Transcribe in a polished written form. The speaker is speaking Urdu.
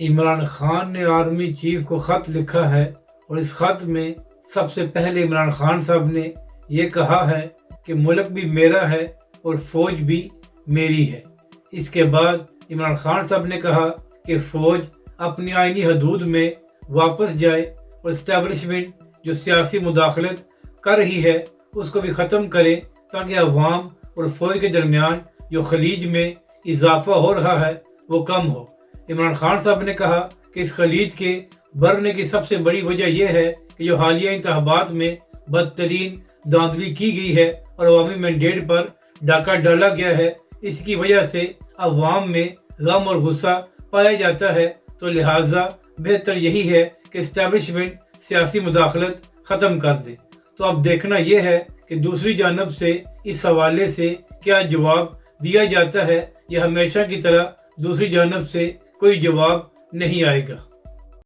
عمران خان نے آرمی چیف کو خط لکھا ہے اور اس خط میں سب سے پہلے عمران خان صاحب نے یہ کہا ہے کہ ملک بھی میرا ہے اور فوج بھی میری ہے۔ اس کے بعد عمران خان صاحب نے کہا کہ فوج اپنی آئینی حدود میں واپس جائے اور اسٹیبلشمنٹ جو سیاسی مداخلت کر رہی ہے اس کو بھی ختم کرے تاکہ عوام اور فوج کے درمیان جو خلیج میں اضافہ ہو رہا ہے وہ کم ہو۔ عمران خان صاحب نے کہا کہ اس خلیج کے بڑھنے کی سب سے بڑی وجہ یہ ہے کہ جو حالیہ انتخابات میں بدترین دھاندلی کی گئی ہے اور عوامی مینڈیٹ پر ڈاکہ ڈالا گیا ہے، اس کی وجہ سے عوام میں غم اور غصہ پایا جاتا ہے، تو لہٰذا بہتر یہی ہے کہ اسٹیبلشمنٹ سیاسی مداخلت ختم کر دے۔ تو اب دیکھنا یہ ہے کہ دوسری جانب سے اس حوالے سے کیا جواب دیا جاتا ہے، یا ہمیشہ کی طرح دوسری جانب سے کوئی جواب نہیں آئے گا۔